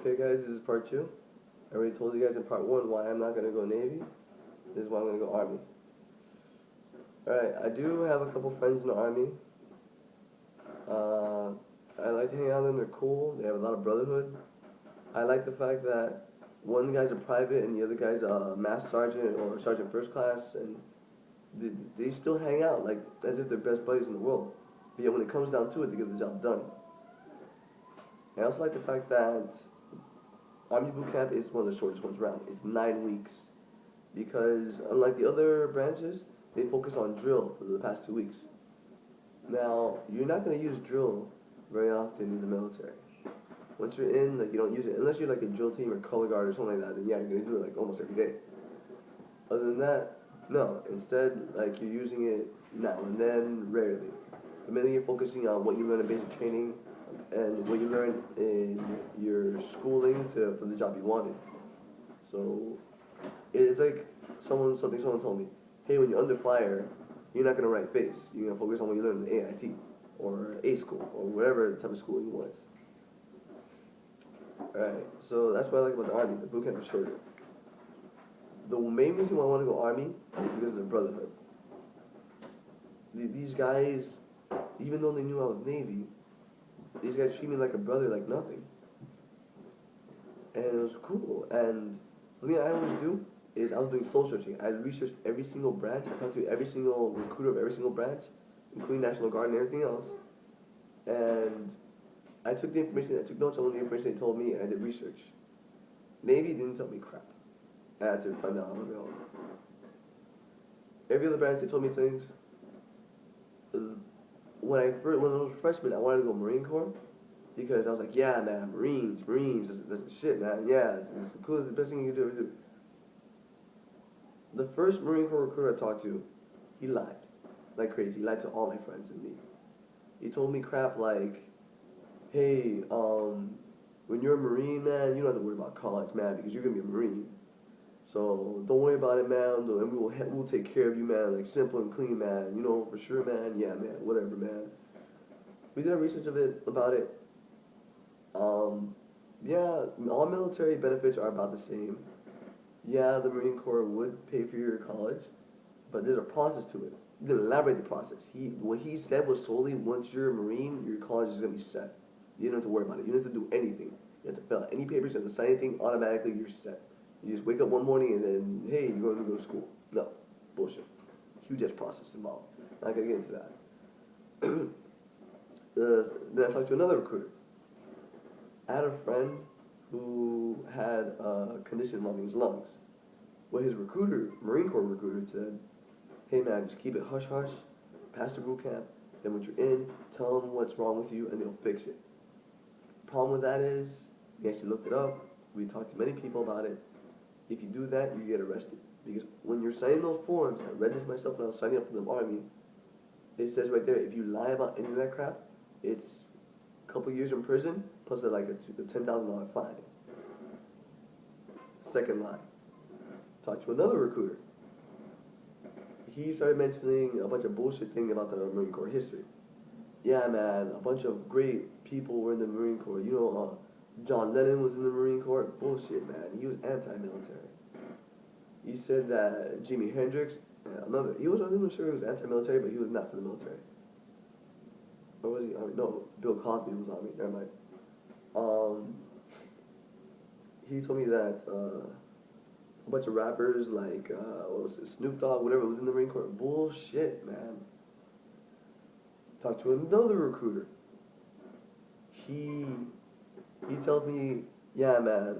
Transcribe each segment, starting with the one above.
Okay, guys, this is part two. I already told you guys in part one why I'm not gonna go Navy. This is why I'm gonna go Army. Alright, I do have a couple friends in the Army. Uh, I like to hang out with them, they're cool, they have a lot of brotherhood. I like the fact that one guy's a private and the other guy's a master sergeant or sergeant first class, and they still hang out like as if they're best buddies in the world. But yet when it comes down to it, they get the job done. I also like the fact that Army boot camp is one of the shortest ones around. It's 9 weeks. Because unlike the other branches, they focus on drill for the past 2 weeks. Now, you're not going to use drill very often in the military. Once you're in, like, you don't use it unless you're like a drill team or color guard or something like that. Then yeah, you're going to do it like almost every day. Other than that, no. Instead, like, you're using it now and then, rarely. But mainly you're focusing on what you learn in basic training and what you learn in your schooling for the job you wanted. So it's like something someone told me. Hey, when you're under fire, you're not gonna write face. You're gonna focus on what you learned in AIT or A school or whatever type of schooling was. Alright, so that's what I like about the Army. The boot camp is shorter. The main reason why I want to go Army is because of brotherhood. These guys, even though they knew I was Navy, these guys treat me like a brother, like nothing. And it was cool. And something I always do is I was doing soul searching. I researched every single branch. I talked to every single recruiter of every single branch, including National Guard and everything else. And I took notes on the information they told me, and I did research. Navy didn't tell me crap. I had to find out on my own. Every other branch they told me things. Uh, When I was a freshman, I wanted to go Marine Corps because I was like, yeah, man, Marines, that's the shit, man. Yeah, it's the coolest, the best thing you can do. The first Marine Corps recruiter I talked to, he lied like crazy. He lied to all my friends and me. He told me crap like, hey, when you're a Marine, man, you don't have to worry about college, man, because you're gonna be a Marine. So don't worry about it, man. And we'll take care of you, man. Like simple and clean, man. You know for sure, man. Yeah, man. Whatever, man. We did our research about it. Um, yeah, all military benefits are about the same. Yeah, the Marine Corps would pay for your college, but there's a process to it. He didn't elaborate the process. What he said was solely once you're a Marine, your college is gonna be set. You don't have to worry about it. You don't have to do anything. You have to fill out any papers, you have to sign anything, automatically you're set. You just wake up one morning and then, hey, you're going to go to school. No, bullshit. Huge ass process involved. Not gonna get into that. Then I talked to another recruiter. I had a friend who had a condition involving his lungs. What his recruiter, Marine Corps recruiter, said, hey man, just keep it hush hush, pass the boot camp, then when you're in, tell them what's wrong with you and they'll fix it. The problem with that is, we actually looked it up, we talked to many people about it. If you do that, you get arrested. Because when you're signing those forms, I read this myself when I was signing up for the Army, it says right there, if you lie about any of that crap, it's a couple years in prison, plus like a $10,000 fine. Second lie. Talked to another recruiter. He started mentioning a bunch of bullshit thing about the Marine Corps history. Yeah, man, a bunch of great people were in the Marine Corps. You know, John Lennon was in the Marine Corps. Bullshit, man. He was anti-military. He said that Jimi Hendrix, he wasn't even sure he was anti-military, but he was not for the military. Or was he Army? No, Bill Cosby was Army. Never mind. He told me that a bunch of rappers like, what was it, Snoop Dogg, whatever, was in the Marine Corps. Bullshit, man. Talked to another recruiter. He tells me, yeah, man,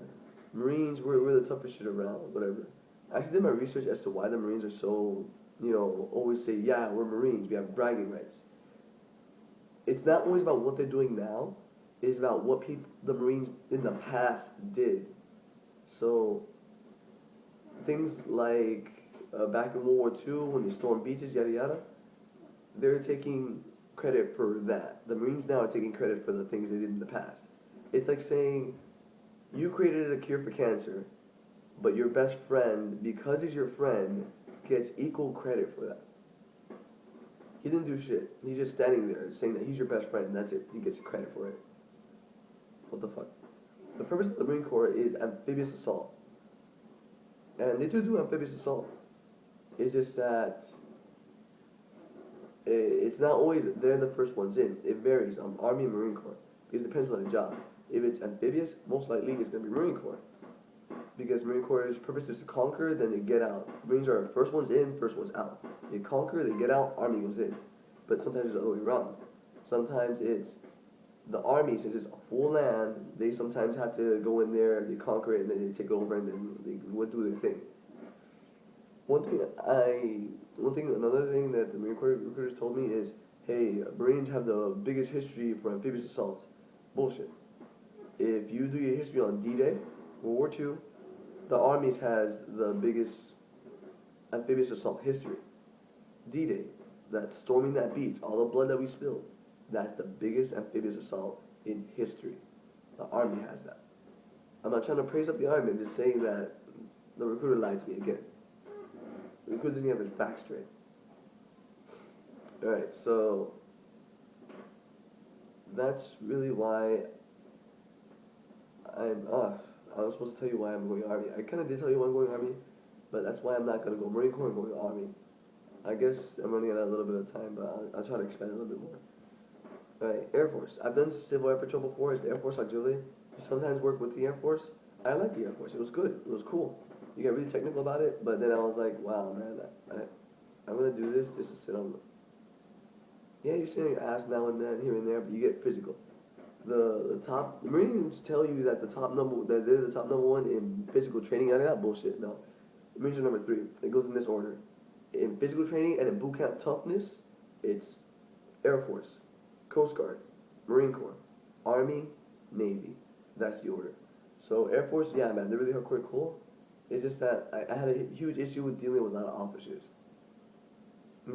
Marines, we're the toughest shit around, whatever. I actually did my research as to why the Marines are so, always say, yeah, we're Marines, we have bragging rights. It's not always about what they're doing now, it's about what the Marines in the past did. So, things like back in World War II, when they stormed beaches, yada yada, they're taking credit for that. The Marines now are taking credit for the things they did in the past. It's like saying, you created a cure for cancer, but your best friend, because he's your friend, gets equal credit for that. He didn't do shit. He's just standing there saying that he's your best friend and that's it. He gets credit for it. What the fuck? The purpose of the Marine Corps is amphibious assault. And they do amphibious assault. It's just that it's not always they're the first ones in. It varies on Army and Marine Corps because it depends on the job. If it's amphibious, most likely it's going to be Marine Corps because Marine Corps' purpose is to conquer, then they get out. Marines are first ones in, first ones out. They conquer, they get out, Army goes in. But sometimes it's the other way around. Sometimes it's the Army, since it's a full land, they sometimes have to go in there, they conquer it, and then they take over, and then they would do their thing. Another thing that the Marine Corps recruiters told me is, hey, Marines have the biggest history for amphibious assaults. Bullshit. If you do your history on D-Day, World War II, the Army has the biggest amphibious assault history. D-Day, that storming that beach, all the blood that we spilled, that's the biggest amphibious assault in history. The Army has that. I'm not trying to praise up the Army, I'm just saying that the recruiter lied to me again. The recruiter didn't have his back straight. Alright, so that's really why I'm off. I was supposed to tell you why I'm going Army. I kind of did tell you why I'm going Army, but that's why I'm not going to go Marine Corps and going Army. I guess I'm running out of a little bit of time, but I'll try to expand a little bit more. Alright, Air Force. I've done Civil Air Patrol before. It's the Air Force Auxiliary. You sometimes work with the Air Force. I like the Air Force. It was good. It was cool. You get really technical about it, but then I was like, wow, man, I'm going to do this just to sit on. Yeah, you're sitting your ass now and then, here and there, but you get physical. The Marines tell you that they're the top number one in physical training. I got bullshit. No, the Marines are number 3. It goes in this order. In physical training and in boot camp toughness, it's Air Force, Coast Guard, Marine Corps, Army, Navy. That's the order. So Air Force, yeah, man, they're really hardcore cool. It's just that I had a huge issue with dealing with a lot of officers.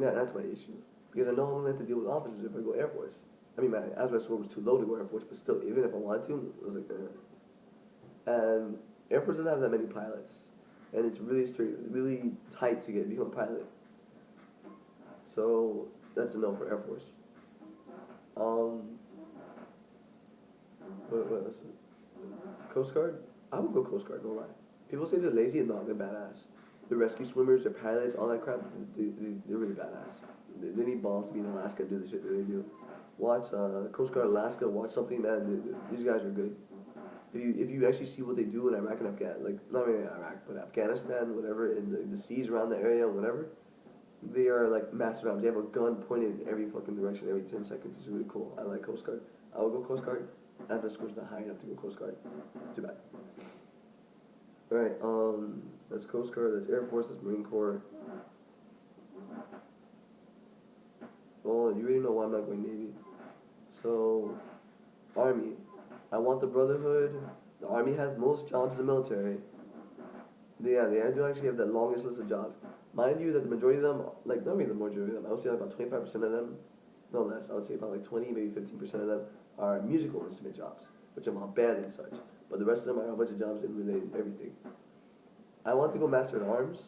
Yeah, that's my issue. Because I know I'm going to have to deal with officers if I go Air Force. I mean, my asthma score was too low to go Air Force, but still, even if I wanted to, I was like, And Air Force doesn't have that many pilots. And it's really really tight to become a pilot. So, that's a no for Air Force. What else? Coast Guard? I would go Coast Guard, no lie. People say they're lazy, no, they're badass. The rescue swimmers, the pilots, all that crap, they're really badass. They need balls to be in Alaska and do the shit that they do. Watch Coast Guard Alaska, watch something, man, these guys are good. If you actually see what they do in Iraq and Afghanistan, like, not really Iraq, but Afghanistan, whatever, in the seas around the area, whatever, they are like master arms. They have a gun pointed in every fucking direction every 10 seconds. It's really cool. I like Coast Guard. I would go Coast Guard. Asthma score's not high enough to go Coast Guard. Too bad. Alright, that's Coast Guard, that's Air Force, that's Marine Corps. Well, you already know why I'm not going Navy. So, Army. I want the Brotherhood. The Army has most jobs in the military. They do actually have the longest list of jobs. Mind you that the majority of them, like, not really the majority of them, I would say like about 25% of them, no less, I would say about like 20, maybe 15% of them are musical instrument jobs, which I'm on band and such. But the rest of them are a bunch of jobs in related everything. I want to go Master at Arms,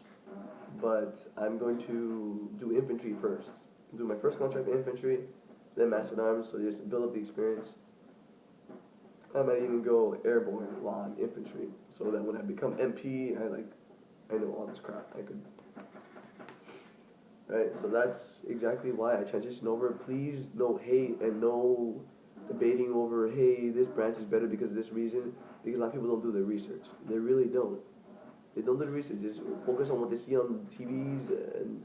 but I'm going to do infantry first. Do my first contract in infantry, then Master at Arms, so just build up the experience. I might even go airborne while I'm infantry, so that when I become MP, I know all this crap. I could. Right, so that's exactly why I transitioned over. Please, no hate and no debating over, hey, this branch is better because of this reason, because a lot of people don't do their research. They really don't. They don't do the research. Just focus on what they see on TVs and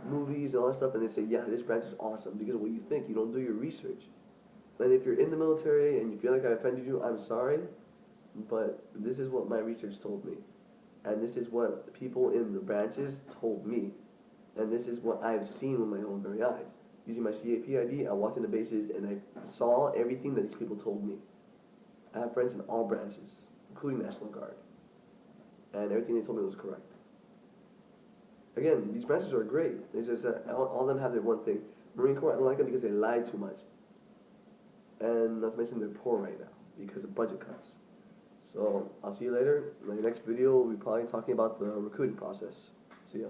movies and all that stuff, and they say, yeah, this branch is awesome because of what you think. You don't do your research. And if you're in the military and you feel like I offended you, I'm sorry, but this is what my research told me. And this is what people in the branches told me. And this is what I've seen with my own very eyes. Using my CAP ID, I walked into bases and I saw everything that these people told me. I have friends in all branches, including National Guard. And everything they told me was correct. Again, these branches are great. It's just that all of them have their one thing. Marine Corps, I don't like them because they lie too much. And not to mention they're poor right now because of budget cuts. So I'll see you later. In the next video, we'll be probably talking about the recruiting process. See ya.